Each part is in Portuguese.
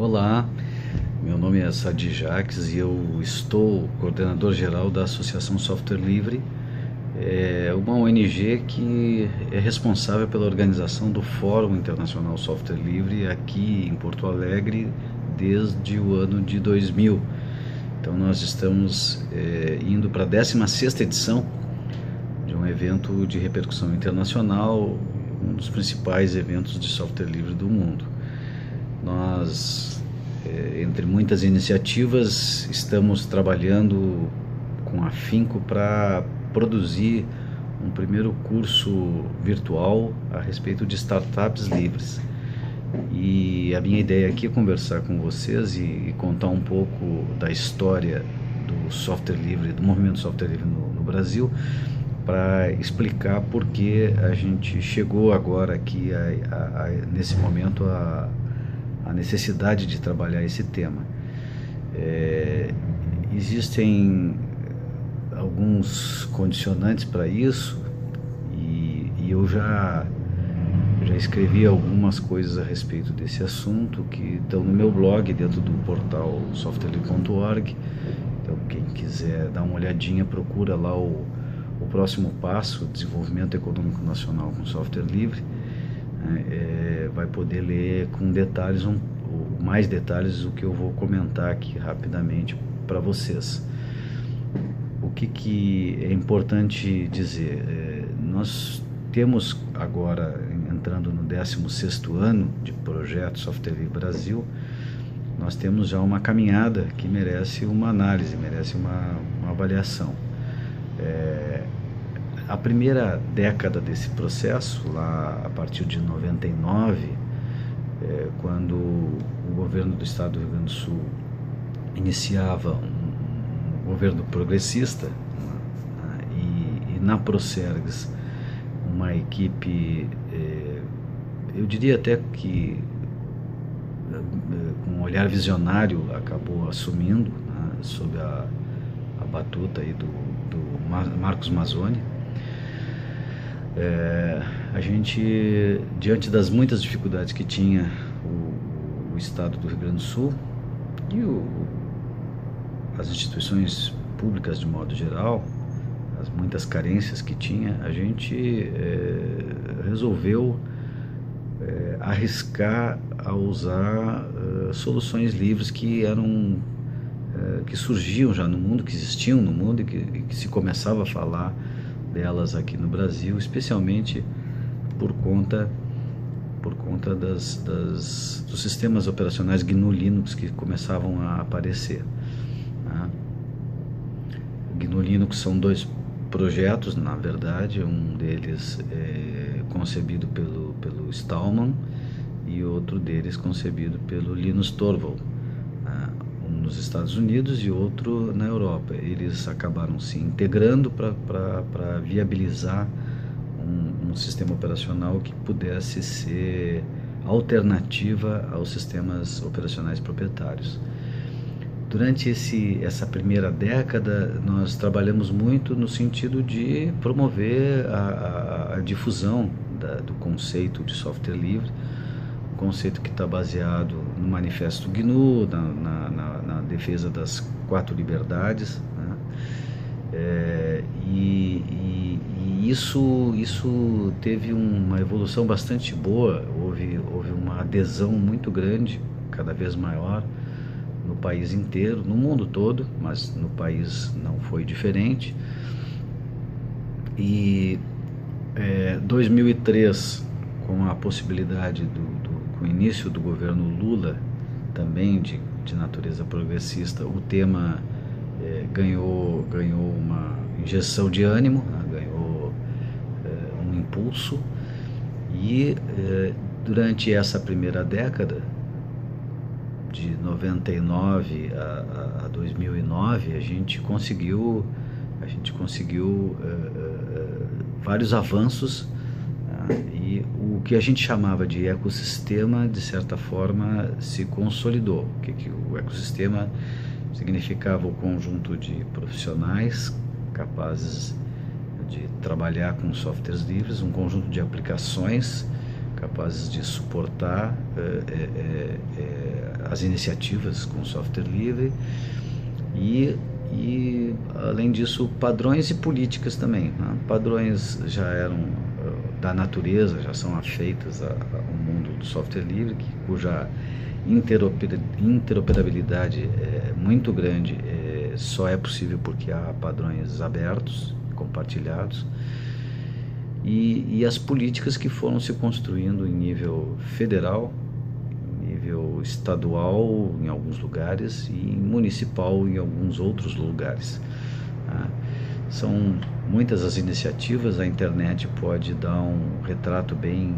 Olá, meu nome é Sadi Jacques e eu estou coordenador geral da Associação Software Livre, uma ONG que é responsável pela organização do Fórum Internacional Software Livre aqui em Porto Alegre desde o ano de 2000. Então nós estamos indo para a 16ª edição de um evento de repercussão internacional, um dos principais eventos de software livre do mundo. Nós, entre muitas iniciativas, estamos trabalhando com afinco para produzir um primeiro curso virtual a respeito de startups livres. E a minha ideia aqui é conversar com vocês e contar um pouco da história do software livre, do movimento software livre no Brasil, para explicar por que a gente chegou agora aqui, nesse momento, a necessidade de trabalhar esse tema. Existem alguns condicionantes para isso e eu já escrevi algumas coisas a respeito desse assunto que estão no meu blog dentro do portal softwarelivre.org. Então quem quiser dar uma olhadinha, procura lá o próximo passo, desenvolvimento econômico nacional com software livre. Vai poder ler com detalhes, mais detalhes, o que eu vou comentar aqui rapidamente para vocês. O que é importante dizer? Nós temos agora, entrando no 16º ano de projeto Software Livre Brasil, nós temos já uma caminhada que merece uma análise, merece uma avaliação. A primeira década desse processo, lá a partir de 99, quando o governo do estado do Rio Grande do Sul iniciava um governo progressista, e na Procergs uma equipe, eu diria até que com um olhar visionário, acabou assumindo, sob a batuta aí do Marcos Mazzoni. A gente, diante das muitas dificuldades que tinha o estado do Rio Grande do Sul e as instituições públicas de modo geral, as muitas carências que tinha, a gente resolveu arriscar a usar soluções livres que eram que surgiam já no mundo, que existiam no mundo e que se começava a falar delas aqui no Brasil, especialmente por conta dos sistemas operacionais GNU Linux que começavam a aparecer. GNU Linux são dois projetos, na verdade, um deles é concebido pelo Stallman e outro deles concebido pelo Linus Torvalds, um nos Estados Unidos e outro na Europa. Eles acabaram se integrando para viabilizar um sistema operacional que pudesse ser alternativa aos sistemas operacionais proprietários. Durante essa primeira década, nós trabalhamos muito no sentido de promover a difusão do conceito de software livre, um conceito que está baseado no Manifesto GNU, na defesa das 4 liberdades, e isso teve uma evolução bastante boa. Houve uma adesão muito grande, cada vez maior, no país inteiro, no mundo todo, mas no país não foi diferente. E 2003, com a possibilidade com o início do governo Lula, também de natureza progressista, o tema ganhou uma injeção de ânimo, ganhou um impulso, e durante essa primeira década, de 99 a 2009, a gente conseguiu vários avanços, e o que a gente chamava de ecossistema, de certa forma, se consolidou. Que o ecossistema significava o conjunto de profissionais capazes de trabalhar com softwares livres, um conjunto de aplicações capazes de suportar as iniciativas com software livre e além disso, padrões e políticas também, né? Padrões já eram da natureza, já são afeitas ao mundo do software livre, cuja interoperabilidade é muito grande, só é possível porque há padrões abertos, compartilhados, e as políticas que foram se construindo em nível federal, nível estadual em alguns lugares e municipal em alguns outros lugares. São muitas as iniciativas, a internet pode dar um retrato bem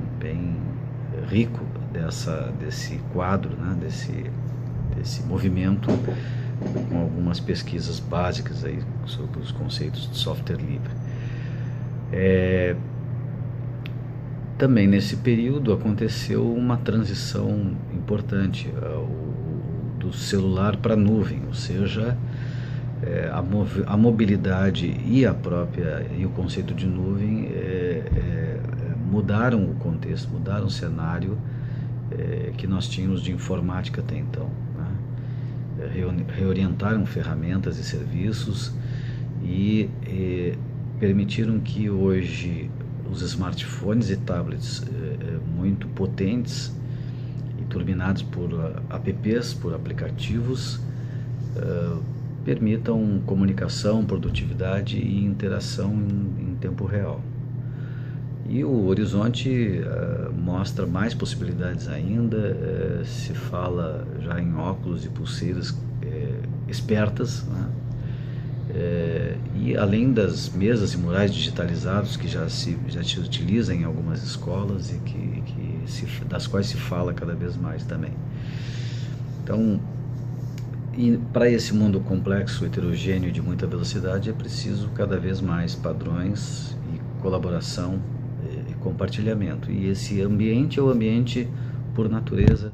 rico desse quadro, né? desse movimento, com algumas pesquisas básicas aí sobre os conceitos de software livre. Também nesse período aconteceu uma transição importante do celular para a nuvem, ou seja, a mobilidade e o conceito de nuvem mudaram o contexto, mudaram o cenário que nós tínhamos de informática até então, né? Reorientaram ferramentas e serviços e permitiram que hoje os smartphones e tablets muito potentes e turbinados por apps, por aplicativos, permitam comunicação, produtividade e interação em tempo real. E o horizonte mostra mais possibilidades ainda, se fala já em óculos e pulseiras espertas, né? E além das mesas e murais digitalizados que já se utiliza em algumas escolas e das quais se fala cada vez mais também. Então, para esse mundo complexo, heterogêneo e de muita velocidade, é preciso cada vez mais padrões e colaboração e compartilhamento. E esse ambiente é o ambiente, por natureza,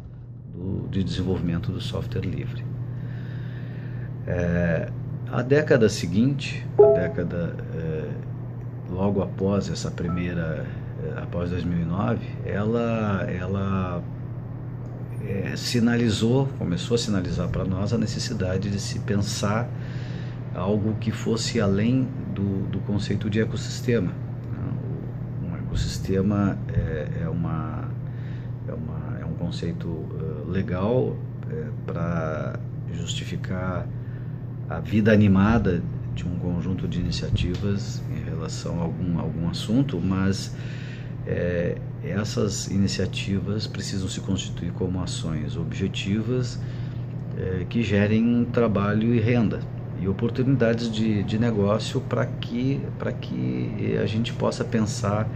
de desenvolvimento do software livre. A década seguinte, logo após essa primeira, após 2009, ela começou a sinalizar para nós a necessidade de se pensar algo que fosse além do conceito de ecossistema. Um ecossistema é um conceito legal para justificar a vida animada de um conjunto de iniciativas em relação a algum assunto, mas essas iniciativas precisam se constituir como ações objetivas que gerem trabalho e renda e oportunidades de negócio para que a gente possa pensar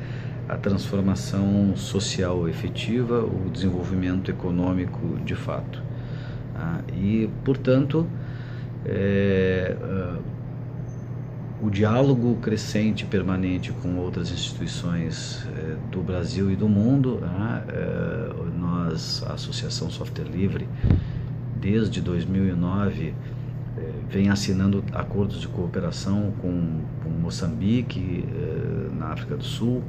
a transformação social efetiva, o desenvolvimento econômico de fato. E, portanto, o diálogo crescente e permanente com outras instituições do Brasil e do mundo, a Associação Software Livre, desde 2009, vem assinando acordos de cooperação com Moçambique, na África do Sul,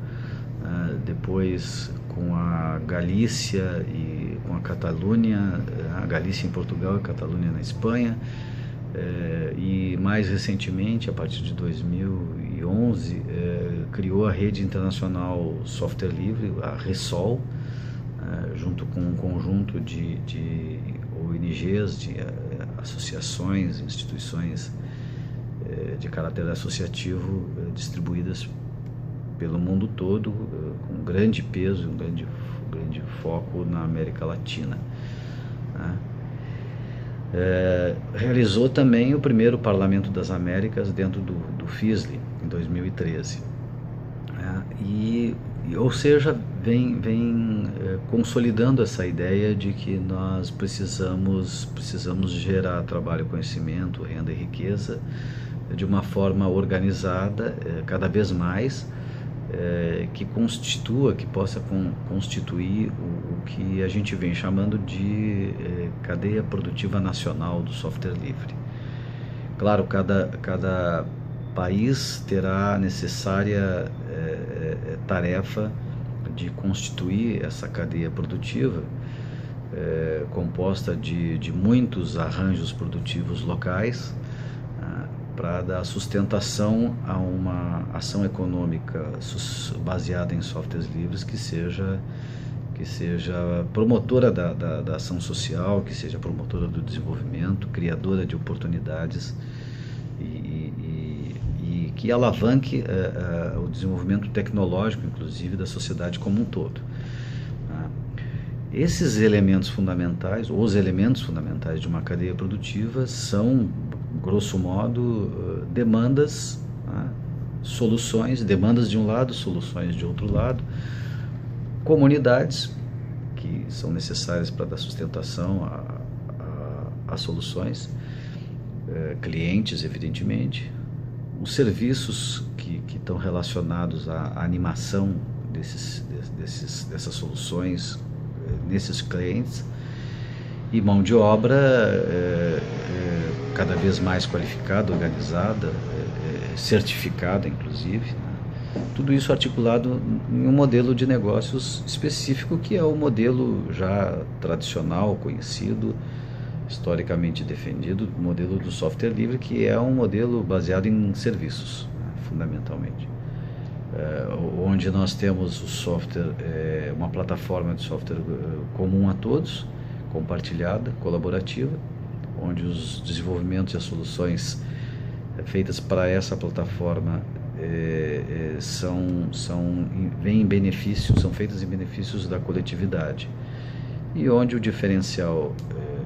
depois com a Galícia e com a Catalunha, a Galícia em Portugal e a Catalunha na Espanha, e mais recentemente, a partir de 2011, criou a Rede Internacional Software Livre, a RESOL, junto com um conjunto de ONGs, de associações, instituições de caráter associativo distribuídas pelo mundo todo, com um grande peso, um grande foco na América Latina. Realizou também o primeiro Parlamento das Américas dentro do FISLI, em 2013. Ou seja, vem consolidando essa ideia de que nós precisamos gerar trabalho, conhecimento, renda e riqueza de uma forma organizada, cada vez mais, que possa constituir o que a gente vem chamando de cadeia produtiva nacional do software livre. Claro, cada país terá a necessária tarefa de constituir essa cadeia produtiva, composta de muitos arranjos produtivos locais, para dar sustentação a uma ação econômica baseada em softwares livres que seja promotora da ação social, que seja promotora do desenvolvimento, criadora de oportunidades e que alavanque o desenvolvimento tecnológico, inclusive, da sociedade como um todo. Esses elementos fundamentais, ou os elementos fundamentais de uma cadeia produtiva são, grosso modo, demandas, soluções, demandas de um lado, soluções de outro lado, comunidades que são necessárias para dar sustentação a soluções, clientes, evidentemente, os serviços que estão relacionados à animação dessas soluções nesses clientes, e mão de obra cada vez mais qualificada, organizada, certificada, inclusive, né? Tudo isso articulado em um modelo de negócios específico, que é o modelo já tradicional, conhecido, historicamente defendido, o modelo do software livre, que é um modelo baseado em serviços, né, fundamentalmente. Onde nós temos o software, uma plataforma de software comum a todos, compartilhada, colaborativa, onde os desenvolvimentos e as soluções feitas para essa plataforma são feitas em benefícios da coletividade, e onde o diferencial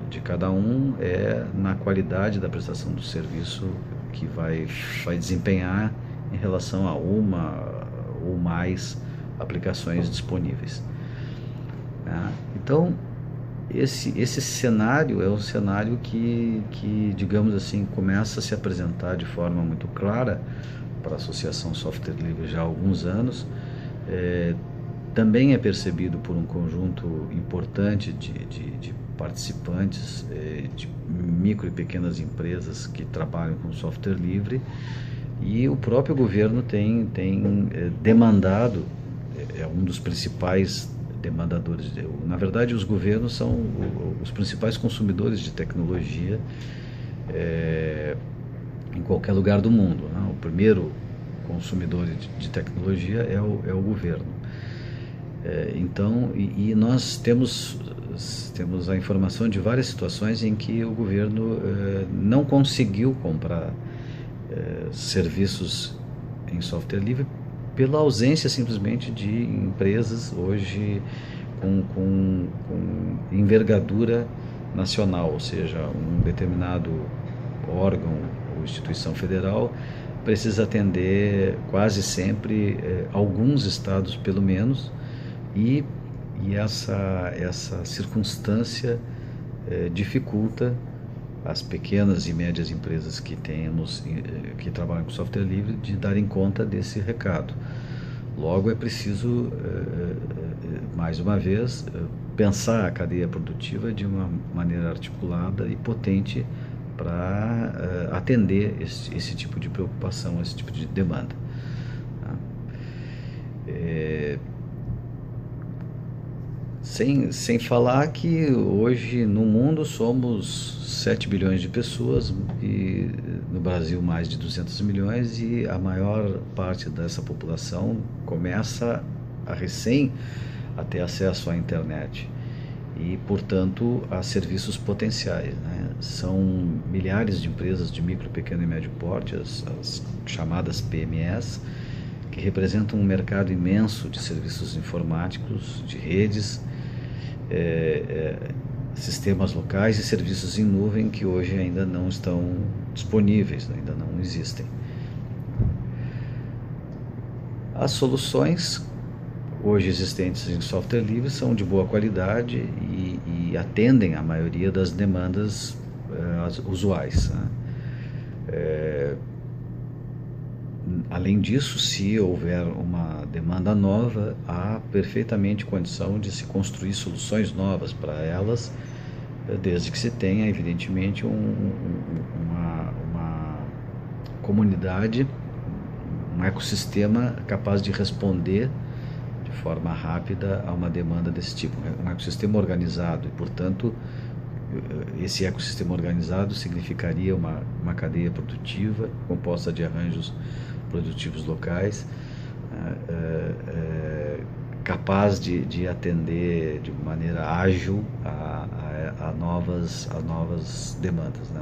de cada um é na qualidade da prestação do serviço que vai desempenhar em relação a uma ou mais aplicações disponíveis. Então, esse cenário é um cenário que, digamos assim, começa a se apresentar de forma muito clara para a Associação Software Livre já há alguns anos. Também é percebido por um conjunto importante de participantes, de micro e pequenas empresas que trabalham com software livre, e o próprio governo tem demandado, é um dos principais demandadores. Na verdade, os governos são os principais consumidores de tecnologia em qualquer lugar do mundo, né? O primeiro consumidor de tecnologia é o governo. Então, nós temos a informação de várias situações em que o governo não conseguiu comprar serviços em software livre pela ausência simplesmente de empresas hoje com envergadura nacional, ou seja, um determinado órgão ou instituição federal precisa atender quase sempre alguns estados pelo menos, e essa circunstância dificulta as pequenas e médias empresas que trabalham com software livre de darem conta desse recado. Logo, é preciso, mais uma vez, pensar a cadeia produtiva de uma maneira articulada e potente para atender esse tipo de preocupação, esse tipo de demanda. Sem falar que hoje no mundo somos 7 bilhões de pessoas, e no Brasil mais de 200 milhões, e a maior parte dessa população começa a ter acesso à internet e, portanto, a serviços potenciais, né? São milhares de empresas de micro, pequeno e médio porte, as chamadas PMEs, que representam um mercado imenso de serviços informáticos, de redes, sistemas locais e serviços em nuvem que hoje ainda não estão disponíveis, ainda não existem. As soluções hoje existentes em software livre são de boa qualidade e atendem a maioria das demandas usuais, né? Além disso, se houver uma demanda nova, há perfeitamente condição de se construir soluções novas para elas, desde que se tenha, evidentemente, uma comunidade, um ecossistema capaz de responder de forma rápida a uma demanda desse tipo. Um ecossistema organizado e, portanto, esse ecossistema organizado significaria uma cadeia produtiva composta de arranjos produtivos locais, capaz de atender de maneira ágil a novas demandas, né?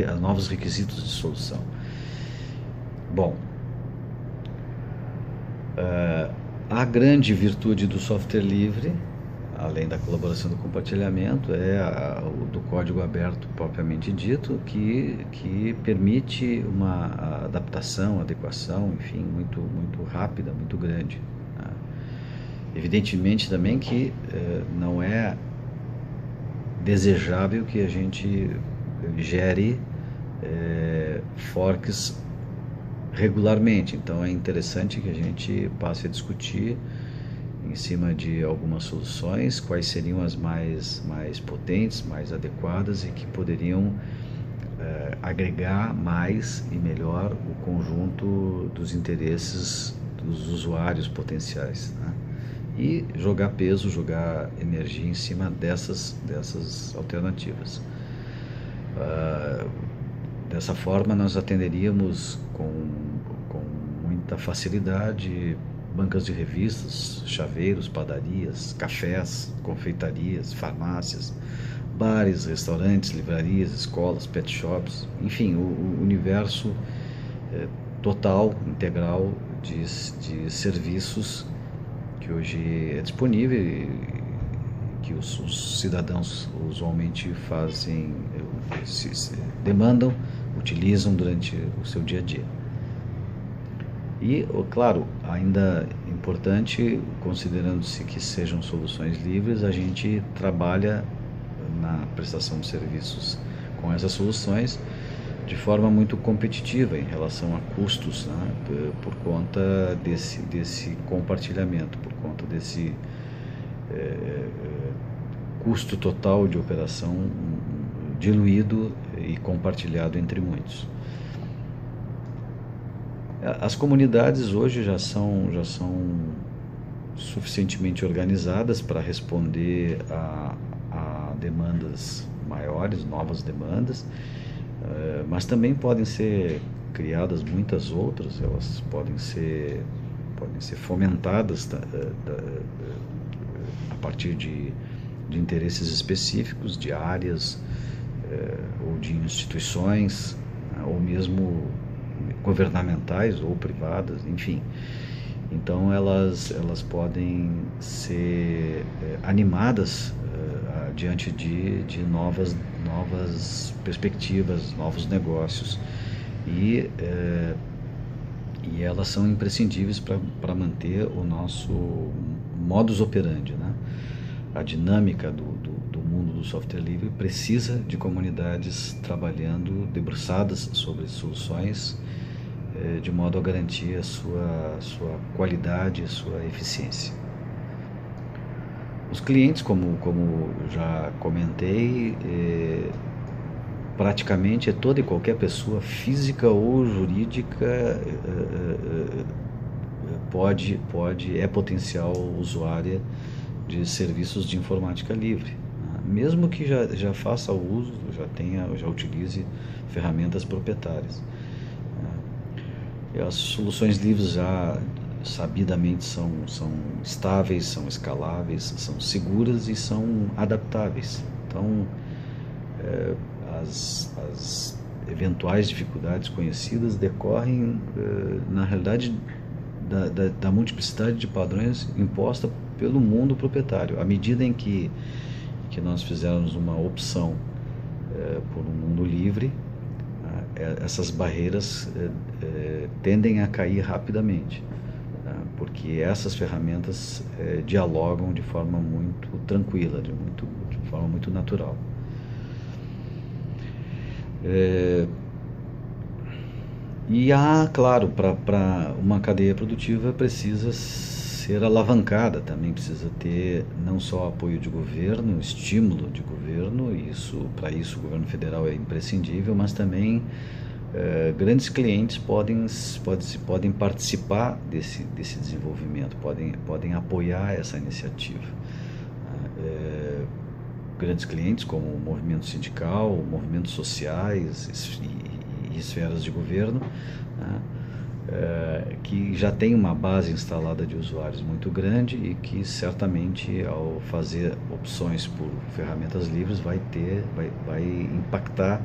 A novos requisitos de solução. Bom, a grande virtude do software livre, além da colaboração e do compartilhamento, é do código aberto propriamente dito, que permite uma adaptação, adequação, enfim, muito rápida, muito grande. Evidentemente também que não é desejável que a gente gere forks regularmente, então é interessante que a gente passe a discutir em cima de algumas soluções, quais seriam as mais potentes, mais adequadas e que poderiam agregar mais e melhor o conjunto dos interesses dos usuários potenciais, né? E jogar peso, jogar energia em cima dessas alternativas. Dessa forma nós atenderíamos com muita facilidade bancas de revistas, chaveiros, padarias, cafés, confeitarias, farmácias, bares, restaurantes, livrarias, escolas, pet shops, enfim, o universo total, integral de serviços que hoje é disponível e que os cidadãos usualmente fazem, demandam, utilizam durante o seu dia a dia. E, claro, ainda importante, considerando-se que sejam soluções livres, a gente trabalha na prestação de serviços com essas soluções de forma muito competitiva em relação a custos, né, por conta desse compartilhamento, por conta desse custo total de operação diluído e compartilhado entre muitos. As comunidades hoje já são suficientemente organizadas para responder a demandas maiores, novas demandas, mas também podem ser criadas muitas outras, elas podem ser fomentadas a partir de interesses específicos, de áreas ou de instituições, ou mesmo governamentais ou privadas, enfim. Então elas podem ser animadas diante de novas perspectivas, novos negócios, e elas são imprescindíveis para manter o nosso modus operandi, né? A dinâmica do mundo do software livre precisa de comunidades trabalhando debruçadas sobre soluções de modo a garantir a sua qualidade, a sua eficiência. Os clientes, como já comentei, praticamente toda e qualquer pessoa física ou jurídica é potencial usuária de serviços de informática livre, né? Mesmo que já faça o uso, já utilize ferramentas proprietárias. As soluções livres já sabidamente são estáveis, são escaláveis, são seguras e são adaptáveis. Então, as eventuais dificuldades conhecidas decorrem, na realidade, da multiplicidade de padrões imposta pelo mundo proprietário. À medida em que nós fizermos uma opção por um mundo livre, essas barreiras tendem a cair rapidamente, porque essas ferramentas dialogam de forma muito tranquila, de forma muito natural. E claro, para uma cadeia produtiva precisa ser alavancada, também precisa ter não só apoio de governo, estímulo de governo, para isso o governo federal é imprescindível, mas também grandes clientes podem participar desse desenvolvimento, podem apoiar essa iniciativa. Grandes clientes como o movimento sindical, movimentos sociais e esferas de governo, que já tem uma base instalada de usuários muito grande e que certamente, ao fazer opções por ferramentas livres, vai impactar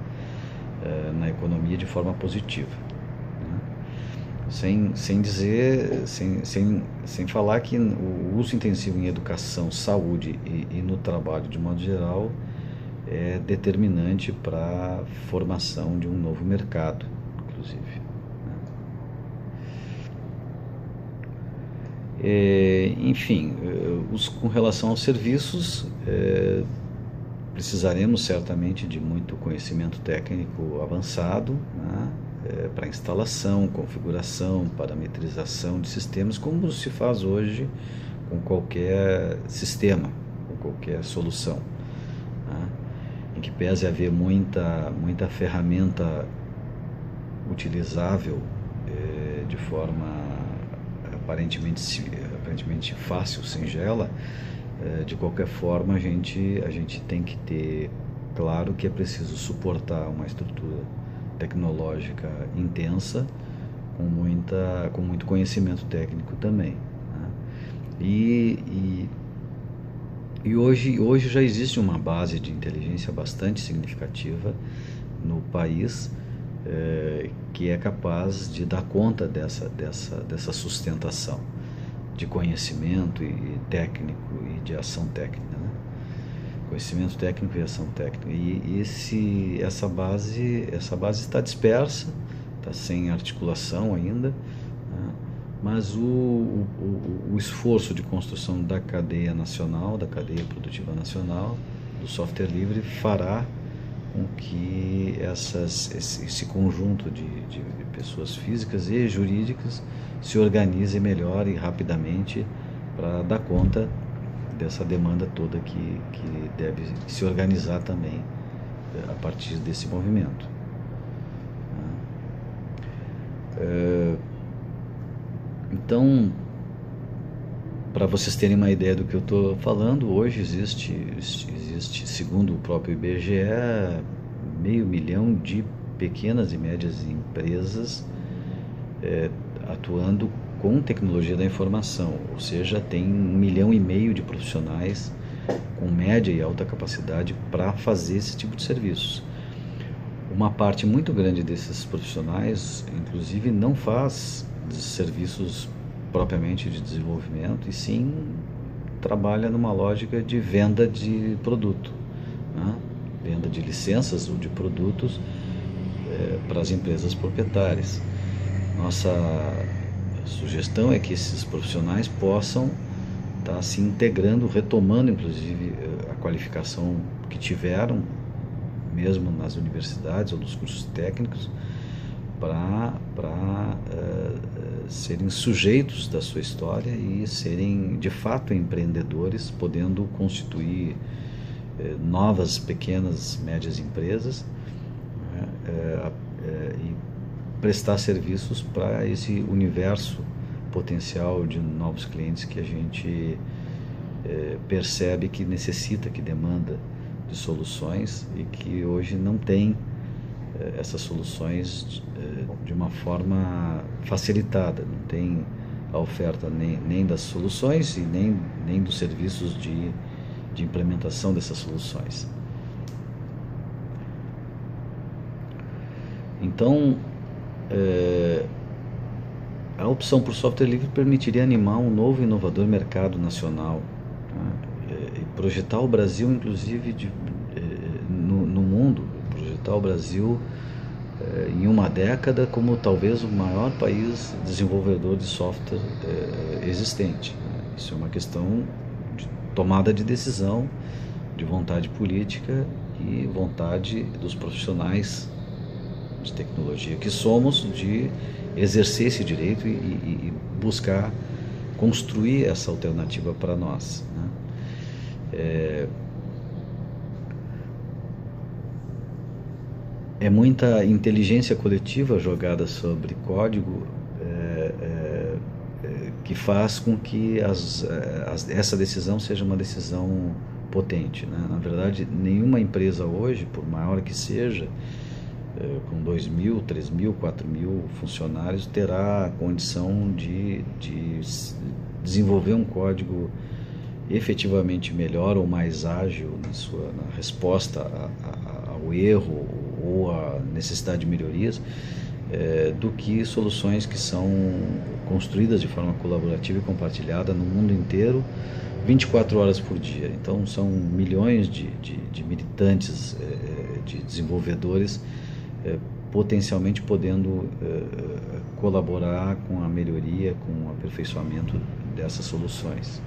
na economia de forma positiva, né? Sem falar que o uso intensivo em educação, saúde e no trabalho de modo geral é determinante para a formação de um novo mercado, inclusive, né? Enfim, com relação aos serviços, precisaremos certamente de muito conhecimento técnico avançado, né, para instalação, configuração, parametrização de sistemas, como se faz hoje com qualquer sistema, com qualquer solução, né, em que pese haver muita ferramenta utilizável de forma aparentemente fácil, singela. De qualquer forma, a gente tem que ter claro que é preciso suportar uma estrutura tecnológica intensa, com muito conhecimento técnico também, né? E hoje já existe uma base de inteligência bastante significativa no país, que é capaz de dar conta dessa sustentação de conhecimento e técnico e de ação técnica, né? Conhecimento técnico e ação técnica. E essa base está dispersa, está sem articulação ainda, né? Mas o esforço de construção da cadeia nacional, da cadeia produtiva nacional, do software livre, fará com que esse conjunto de pessoas físicas e jurídicas se organize melhor e rapidamente para dar conta dessa demanda toda que deve se organizar também a partir desse movimento. Então, para vocês terem uma ideia do que eu estou falando, hoje existe, segundo o próprio IBGE, 500 mil de pequenas e médias empresas atuando com tecnologia da informação, ou seja, tem 1,5 milhão de profissionais com média e alta capacidade para fazer esse tipo de serviços. Uma parte muito grande desses profissionais, inclusive, não faz serviços propriamente de desenvolvimento, e sim trabalha numa lógica de venda de produto, né? Venda de licenças ou de produtos para as empresas proprietárias. Nossa sugestão é que esses profissionais possam estar se integrando, retomando inclusive a qualificação que tiveram, mesmo nas universidades ou nos cursos técnicos, para serem sujeitos da sua história e serem de fato empreendedores, podendo constituir novas pequenas, médias empresas, e prestar serviços para esse universo potencial de novos clientes que a gente percebe que necessita, que demanda de soluções, e que hoje não tem essas soluções de uma forma facilitada, não tem a oferta nem das soluções e nem dos serviços de implementação dessas soluções. Então, a opção por software livre permitiria animar um novo e inovador mercado nacional, né? E projetar o Brasil, inclusive, no mundo, projetar o Brasil em uma década como talvez o maior país desenvolvedor de software existente, né? Isso é uma questão de tomada de decisão, de vontade política e vontade dos profissionais de tecnologia que somos, de exercer esse direito e buscar construir essa alternativa para nós, né? é muita inteligência coletiva jogada sobre código que faz com que essa decisão seja uma decisão potente, né? Na verdade, nenhuma empresa hoje, por maior que seja, com 2.000, 3.000, 4.000 funcionários, terá a condição de desenvolver um código efetivamente melhor ou mais ágil na resposta ao erro ou à necessidade de melhorias, do que soluções que são construídas de forma colaborativa e compartilhada no mundo inteiro, 24 horas por dia. Então são milhões de militantes, de desenvolvedores, potencialmente podendo colaborar com a melhoria, com o aperfeiçoamento dessas soluções.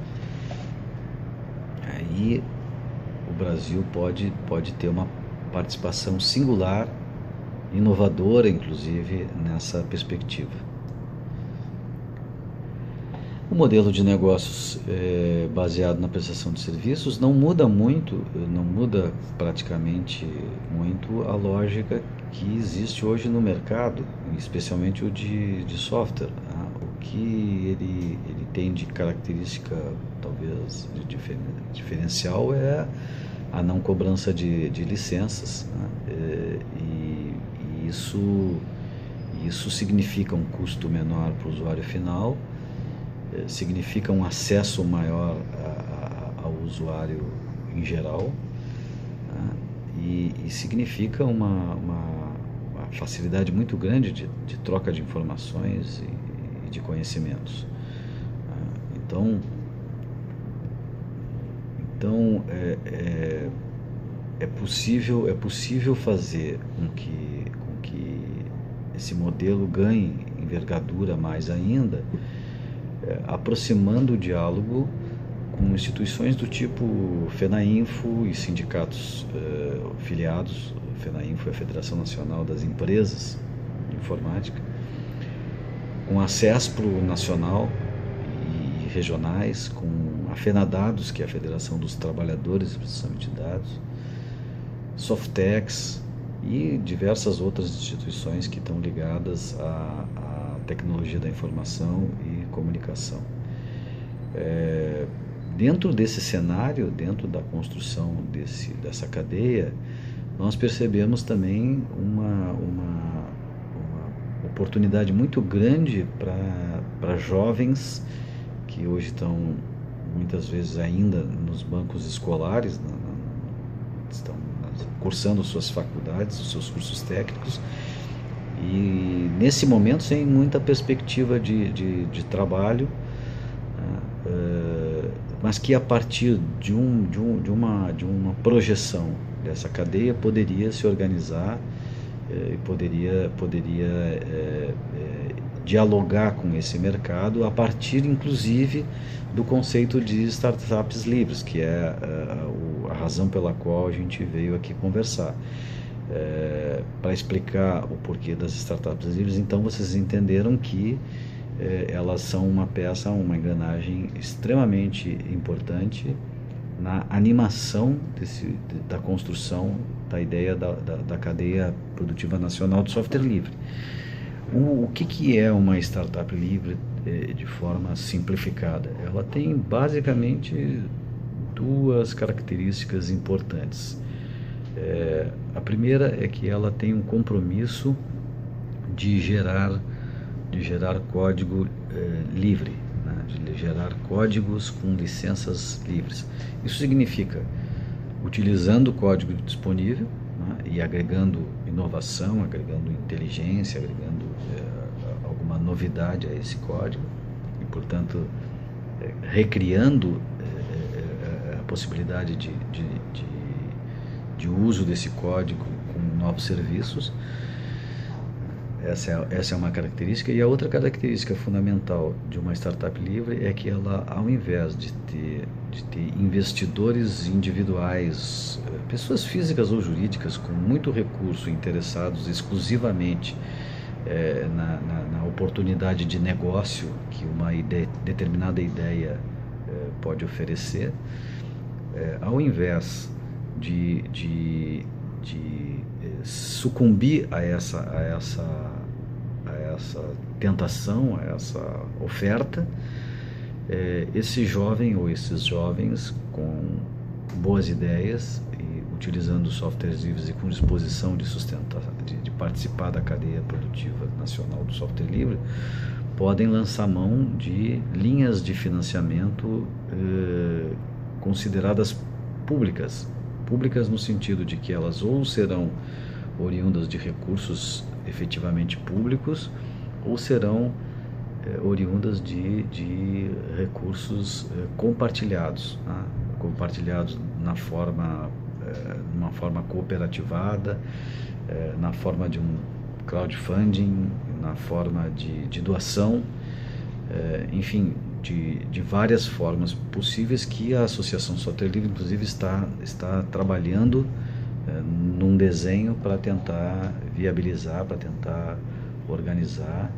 Aí o Brasil pode ter uma participação singular, inovadora, inclusive, nessa perspectiva. O modelo de negócios baseado na prestação de serviços não muda praticamente muito a lógica que existe hoje no mercado, especialmente o de software. O que ele tem de característica, talvez, de diferencial é a não cobrança de licenças, né? E isso significa um custo menor para o usuário final, significa um acesso maior ao usuário em geral, né? E significa uma facilidade muito grande de troca de informações e de conhecimentos. Então é possível fazer com que esse modelo ganhe envergadura mais ainda, aproximando o diálogo com instituições do tipo FENAINFO e sindicatos filiados. FENAINFO é a Federação Nacional das Empresas de Informática, com a CESPRO nacional e regionais, com a FENADADOS, que é a Federação dos Trabalhadores de Processamento de Dados, Softex e diversas outras instituições que estão ligadas à tecnologia da informação e comunicação. Dentro desse cenário, dentro da construção dessa cadeia, nós percebemos também uma oportunidade muito grande para jovens que hoje estão muitas vezes ainda nos bancos escolares, estão cursando suas faculdades, os seus cursos técnicos, e nesse momento sem muita perspectiva de trabalho, mas que a partir de uma projeção dessa cadeia poderia se organizar e poderia dialogar com esse mercado a partir, inclusive, do conceito de startups livres, que é a razão pela qual a gente veio aqui conversar. Para explicar o porquê das startups livres, então vocês entenderam que elas são uma peça, uma engrenagem extremamente importante na animação da construção da ideia da cadeia produtiva nacional de software livre. O que é uma startup livre de forma simplificada? Ela tem basicamente duas características importantes. A primeira é que ela tem um compromisso de gerar código livre, né? De gerar códigos com licenças livres. Isso significa utilizando o código disponível, né? E agregando inovação, agregando inteligência, agregando alguma novidade a esse código e, portanto, recriando a possibilidade de uso desse código com novos serviços. Essa é uma característica. E a outra característica fundamental de uma startup livre é que ela, ao invés de ter investidores individuais, pessoas físicas ou jurídicas com muito recurso interessados exclusivamente na oportunidade de negócio que uma determinada ideia pode oferecer, ao invés de sucumbir a essa tentação, a essa oferta, esse jovem ou esses jovens com boas ideias e utilizando softwares livres e com disposição de participar da cadeia produtiva nacional do software livre, podem lançar mão de linhas de financiamento consideradas públicas no sentido de que elas ou serão oriundas de recursos efetivamente públicos ou serão oriundas de recursos compartilhados, né? Compartilhados numa forma cooperativada, na forma de um crowdfunding, na forma de doação, enfim, de várias formas possíveis que a Associação Software Livre, inclusive, está trabalhando num desenho para tentar viabilizar, para tentar organizar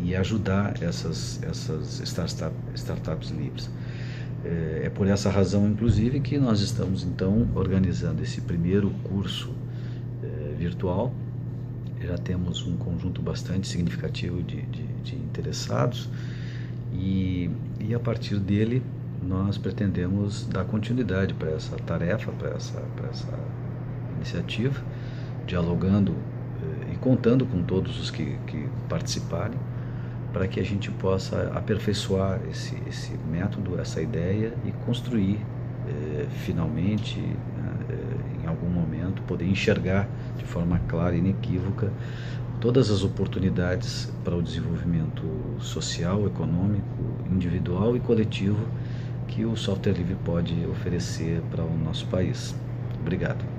e ajudar essas startups livres. É por essa razão, inclusive, que nós estamos, então, organizando esse primeiro curso virtual. Já temos um conjunto bastante significativo de interessados e a partir dele nós pretendemos dar continuidade para essa tarefa, para essa iniciativa, dialogando e contando com todos os que participarem, para que a gente possa aperfeiçoar esse método, essa ideia e construir finalmente, em algum momento, poder enxergar de forma clara e inequívoca todas as oportunidades para o desenvolvimento social, econômico, individual e coletivo que o software livre pode oferecer para o nosso país. Obrigado.